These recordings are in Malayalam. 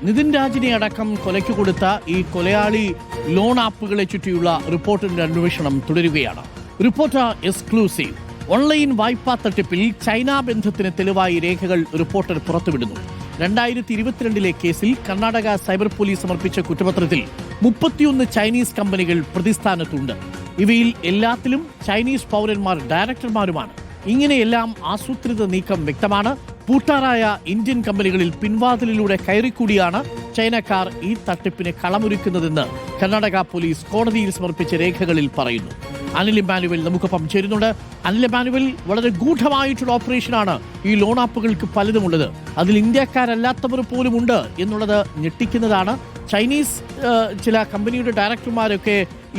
നിതിൻ രാജിനെ അടക്കം കൊലയ്ക്ക് കൊടുത്ത ഈ കൊലയാളി ലോൺ ആപ്പുകളെ ചുറ്റിയുള്ള റിപ്പോർട്ടിന്റെ അന്വേഷണം തുടരുകയാണ്. Reporter exclusive. ഓൺലൈൻ വായ്പാ തട്ടിപ്പിൽ ചൈന ബന്ധത്തിന് തെളിവായി രേഖകൾ റിപ്പോർട്ടർ പുറത്തുവിടുന്നു. 2022 കേസിൽ കർണാടക സൈബർ പോലീസ് സമർപ്പിച്ച കുറ്റപത്രത്തിൽ 31 ചൈനീസ് കമ്പനികൾ പ്രതിസ്ഥാനത്തുണ്ട്. ഇവയിൽ എല്ലാത്തിലും ചൈനീസ് പൗരന്മാർ ഡയറക്ടർമാരുമാണ്. ഇങ്ങനെയെല്ലാം ആസൂത്രിത നീക്കം വ്യക്തമാണ്. പൂട്ടാറായ ഇന്ത്യൻ കമ്പനികളിൽ പിൻവാതിലിലൂടെ കയറിക്കൂടിയാണ് ചൈനക്കാർ ഈ തട്ടിപ്പിന് കളമൊരുക്കുന്നതെന്ന് കർണാടക പോലീസ് കോടതിയിൽ സമർപ്പിച്ച രേഖകളിൽ പറയുന്നു. അനിൽ ഇമ്മാനുവൽ നമുക്കൊപ്പം ചേരുന്നുണ്ട്. അനിൽ ഇമ്മാനുവൽ, വളരെ ഗൂഢമായിട്ടുള്ള ഓപ്പറേഷനാണ് ഈ ലോൺ ആപ്പുകൾക്ക് പലതുമുള്ളത്. അതിൽ ഇന്ത്യക്കാരല്ലാത്തവർ പോലും ഉണ്ട് എന്നുള്ളത് ഞെട്ടിക്കുന്നതാണ്. ചൈനീസ് ചില കമ്പനിയുടെ ഡയറക്ടർമാരൊക്കെ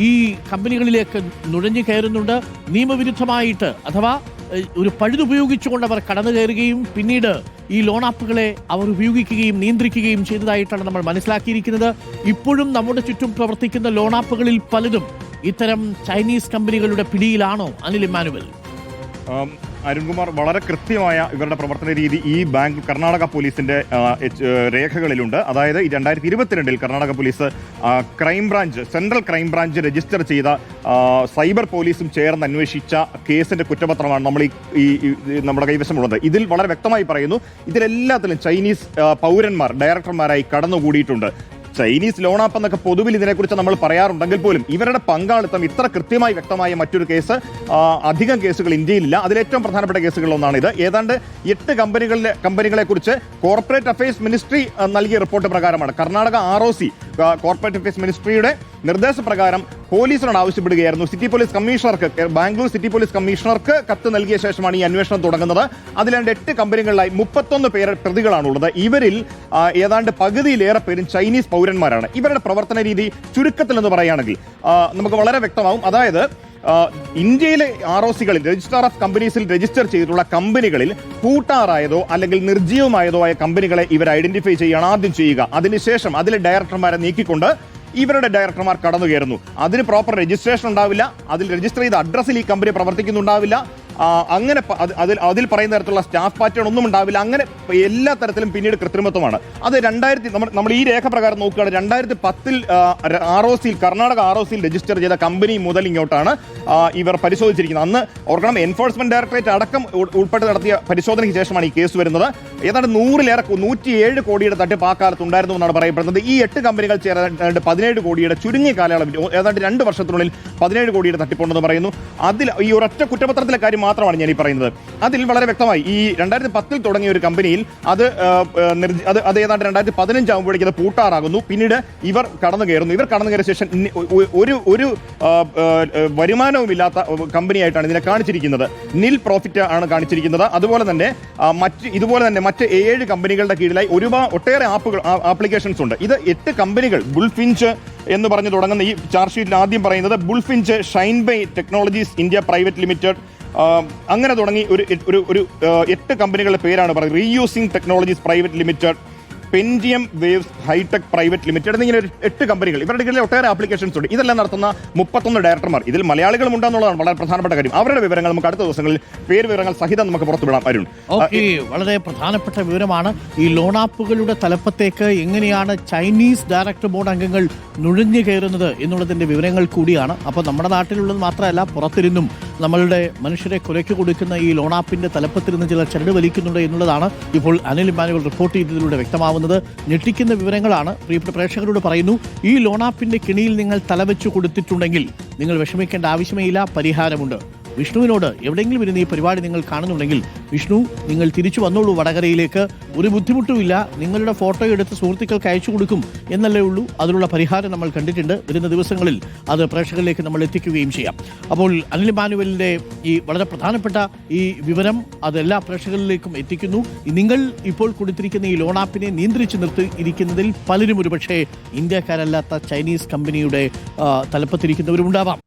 ഈ കമ്പനികളിലേക്ക് നുഴഞ്ഞു കയറുന്നുണ്ട്. നിയമവിരുദ്ധമായിട്ട്, അഥവാ ഒരു പഴുതുപയോഗിച്ചുകൊണ്ട് അവർ കടന്നു കയറുകയും പിന്നീട് ഈ ലോൺ ആപ്പുകളെ അവർ ഉപയോഗിക്കുകയും നിയന്ത്രിക്കുകയും ചെയ്തതായിട്ടാണ് നമ്മൾ മനസ്സിലാക്കിയിരിക്കുന്നത്. ഇപ്പോഴും നമ്മുടെ ചുറ്റും പ്രവർത്തിക്കുന്ന ലോൺ ആപ്പുകളിൽ പലതും ഇത്തരം ചൈനീസ് കമ്പനികളുടെ പിടിയിലാണോ അനിൽ ഇമ്മാനുവൽ? അരുൺകുമാർ, വളരെ കൃത്യമായ ഇവരുടെ പ്രവർത്തന രീതി ഈ ബാങ്ക് കർണാടക പോലീസിന്റെ രേഖകളിലുണ്ട്. അതായത് 2022 Karnataka police central crime branch register ചെയ്ത സൈബർ പോലീസും ചേർന്ന് അന്വേഷിച്ച കേസിന്റെ കുറ്റപത്രമാണ് നമ്മൾ ഈ നമ്മുടെ കൈവശമുള്ളത്. ഇതിൽ വളരെ വ്യക്തമായി പറയുന്നു, ഇതിലെല്ലാത്തിലും ചൈനീസ് പൗരന്മാർ ഡയറക്ടർമാരായി കടന്നുകൂടിയിട്ടുണ്ട്. ചൈനീസ് ലോൺ ആപ്പ് എന്നൊക്കെ പൊതുവിൽ ഇതിനെക്കുറിച്ച് നമ്മൾ പറയാറുണ്ടെങ്കിൽ പോലും ഇവരുടെ പങ്കാളിത്തം ഇത്ര കൃത്യമായി വ്യക്തമായ മറ്റൊരു കേസ്, അധികം കേസുകൾ ഇന്ത്യയിലില്ല. അതിലേറ്റവും പ്രധാനപ്പെട്ട കേസുകളിലൊന്നാണ് ഇത്. ഏതാണ്ട് 8 കമ്പനികളെ കുറിച്ച് കോർപ്പറേറ്റ് അഫയേഴ്സ് മിനിസ്ട്രി നൽകിയ റിപ്പോർട്ട് പ്രകാരമാണ് കർണാടക ROC കോർപ്പറേറ്റ് അഫയേഴ്സ് മിനിസ്ട്രിയുടെ നിർദ്ദേശപ്രകാരം പോലീസിനോട് ആവശ്യപ്പെടുകയായിരുന്നു. ബാംഗ്ലൂർ സിറ്റി പോലീസ് കമ്മീഷണർക്ക് കത്ത് നൽകിയ ശേഷമാണ് ഈ അന്വേഷണം തുടങ്ങുന്നത്. അതിലാണ്ട് 8 കമ്പനികളിലായി 31 പേര് പ്രതികളാണുള്ളത്. ഇവരിൽ ഏതാണ്ട് പകുതിയിലേറെ പേരും ചൈനീസ് പൗരന്മാരാണ്. ഇവരുടെ പ്രവർത്തന രീതി ചുരുക്കത്തിൽ എന്ന് പറയുകയാണെങ്കിൽ നമുക്ക് വളരെ വ്യക്തമാവും. അതായത് ഇന്ത്യയിലെ ROCകളിൽ, രജിസ്ട്രാർ ഓഫ് കമ്പനീസിൽ രജിസ്റ്റർ ചെയ്തിട്ടുള്ള കമ്പനികളിൽ പൂട്ടാറായതോ അല്ലെങ്കിൽ നിർജ്ജീവമായതോ ആയ കമ്പനികളെ ഇവർ ഐഡന്റിഫൈ ചെയ്യുകയാണ് ആദ്യം ചെയ്യുക. അതിനുശേഷം അതിലെ ഡയറക്ടർമാരെ നീക്കിക്കൊണ്ട് ഇവരുടെ ഡയറക്ടർമാർ കടന്നു കയറുന്നു. അതിന് പ്രോപ്പർ രജിസ്ട്രേഷൻ ഉണ്ടാവില്ല. അതിൽ രജിസ്റ്റർ ചെയ്ത അഡ്രസ്സിൽ ഈ കമ്പനി പ്രവർത്തിക്കുന്നുണ്ടാവില്ല. അങ്ങനെ അതിൽ പറയുന്ന തരത്തിലുള്ള സ്റ്റാഫ് പാറ്റേൺ ഒന്നും ഉണ്ടാവില്ല. അങ്ങനെ എല്ലാ തരത്തിലും പിന്നീട് കൃത്രിമത്വമാണ്. അത് നമ്മൾ ഈ രേഖ പ്രകാരം നോക്കുകയാണ്. 2010 കർണാടക ROCയിൽ രജിസ്റ്റർ ചെയ്ത കമ്പനി മുതൽ ഇങ്ങോട്ടാണ് ഇവർ പരിശോധിച്ചിരിക്കുന്നത്. അന്ന് ഓർക്കണം, എൻഫോഴ്സ്മെന്റ് ഡയറക്ടറേറ്റ് അടക്കം ഉൾപ്പെട്ട് നടത്തിയ പരിശോധനയ്ക്ക് ശേഷമാണ് ഈ കേസ് വരുന്നത്. ഏതാണ്ട് 107 കോടിയുടെ തട്ടിപ്പ് ആ കാലത്ത് ഉണ്ടായിരുന്നു എന്നാണ് പറയപ്പെടുന്നത്. ഈ 8 കമ്പനികൾ ചേർന്ന് 17 കോടിയുടെ ചുരുങ്ങിയ കാലയളവിൽ, ഏതാണ്ട് 2 വർഷത്തിനുള്ളിൽ 17 കോടിയുടെ തട്ടിപ്പുണ്ടെന്ന് പറയുന്നു. അതിൽ ഈ ഒരൊറ്റ കുറ്റപത്രത്തിലെ കാര്യം മാത്രമാണ് ഞാൻ ഈ പറയുന്നത്. അതിൽ വളരെ വ്യക്തമായി ഈ 2010 തുടങ്ങിയ ഒരു കമ്പനിയിൽ അത് ഏതാണ്ട് 2015 ആകുമ്പോഴേക്കും അത് പൂട്ടാറാകുന്നു. പിന്നീട് ഇവർ കടന്നു കയറുന്നു. ഇവർ കടന്നു കയറിയ ശേഷം ഒരു വരുമാനവുമില്ലാത്ത കമ്പനിയായിട്ടാണ് ഇതിനെ കാണിച്ചിരിക്കുന്നത്. നിൽ പ്രോഫിറ്റ് ആണ് കാണിച്ചിരിക്കുന്നത്. അതുപോലെ തന്നെ മറ്റ് 7 കമ്പനികളുടെ കീഴിലായി ഒട്ടേറെ ആപ്ലിക്കേഷൻസ് ഉണ്ട്. ഇത് 8 കമ്പനികൾ, ബുൾഫിഞ്ച് എന്ന് പറഞ്ഞു തുടങ്ങുന്ന ഈ ചാർജ് ഷീറ്റിൽ ആദ്യം പറയുന്നത് Bullfinch, Shinebay technologies India private limited, അങ്ങനെ തുടങ്ങി ഒരു 8 കമ്പനികളുടെ പേരാണ് പറയുന്നത്. Reusing technologies private limited, Pentium waves hitech private limited എന്നിങ്ങനെ 8 കമ്പനികൾ. ഇവരുടെ കീഴിൽ ഒട്ടേറെ ആപ്ലിക്കേഷൻസ് ഉണ്ട്. ഇതെല്ലാം നടത്തുന്ന 31 ഡയറക്ടർമാർ, ഇതിൽ മലയാളികളും ഉണ്ടെന്നുള്ളതാണ് വളരെ പ്രധാനപ്പെട്ട കാര്യം. അവരുടെ വിവരങ്ങൾ നമുക്ക് അടുത്ത ദിവസങ്ങളിൽ വിവരങ്ങൾ സഹിതം നമുക്ക് പുറത്തുവിടാം. അരുൺ, വളരെ പ്രധാനപ്പെട്ട വിവരമാണ്. ഈ ലോൺ ആപ്പുകളുടെ തലപ്പത്തേക്ക് എങ്ങനെയാണ് ചൈനീസ് ഡയറക്ടർ ബോർഡ് അംഗങ്ങൾ നുഴഞ്ഞു കയറുന്നത് എന്നുള്ളതിന്റെ വിവരങ്ങൾ കൂടിയാണ്. അപ്പോൾ നമ്മുടെ നാട്ടിലുള്ളത് മാത്രമല്ല, പുറത്തിരുന്നും നമ്മളുടെ മനുഷ്യരെ കൊലയ്ക്ക് കൊടുക്കുന്ന ഈ ലോൺ ആപ്പിന്റെ തലപ്പത്തിരുന്ന് ചിലർ ചരട് വലിക്കുന്നുണ്ട് എന്നുള്ളതാണ് ഇപ്പോൾ അനിൽ ഇമ്മാനുവൽ റിപ്പോർട്ട് ചെയ്തതിലൂടെ വ്യക്തമാവുന്നത്. ഞെട്ടിക്കുന്ന വിവരങ്ങളാണ്. പ്രിയപ്പെട്ട പ്രേക്ഷകരോട് പറയുന്നു, ഈ ലോൺ ആപ്പിന്റെ കിണിയിൽ നിങ്ങൾ തലവെച്ചു കൊടുത്തിട്ടുണ്ടെങ്കിൽ നിങ്ങൾ വിഷമിക്കേണ്ട ആവശ്യമേ ഇല്ല, പരിഹാരമുണ്ട്. വിഷ്ണുവിനോട് എവിടെയെങ്കിലും ഇരുന്ന് ഈ പരിപാടി നിങ്ങൾ കാണുന്നുണ്ടെങ്കിൽ, വിഷ്ണു നിങ്ങൾ തിരിച്ചു വന്നോളൂ വടകരയിലേക്ക്, ഒരു ബുദ്ധിമുട്ടുമില്ല, നിങ്ങളുടെ ഫോട്ടോ എടുത്ത് സുഹൃത്തുക്കൾക്ക് അയച്ചു കൊടുക്കും എന്നല്ലേ ഉള്ളൂ. അതിനുള്ള പരിഹാരം നമ്മൾ കണ്ടിട്ടുണ്ട്. വരുന്ന ദിവസങ്ങളിൽ അത് പ്രേക്ഷകരിലേക്ക് നമ്മൾ എത്തിക്കുകയും ചെയ്യാം. അപ്പോൾ അനിൽ ഇമ്മാനുവലിൻ്റെ ഈ വളരെ പ്രധാനപ്പെട്ട ഈ വിവരം അതെല്ലാ പ്രേക്ഷകരിലേക്കും എത്തിക്കുന്നു. നിങ്ങൾ ഇപ്പോൾ കൊടുത്തിരിക്കുന്ന ഈ ലോൺ ആപ്പിനെ നിയന്ത്രിച്ച് നിർത്തിയിരിക്കുന്നതിൽ പലരും ഒരുപക്ഷെ ഇന്ത്യക്കാരല്ലാത്ത ചൈനീസ് കമ്പനിയുടെ തലപ്പത്തിരിക്കുന്നവരുണ്ടാവാം.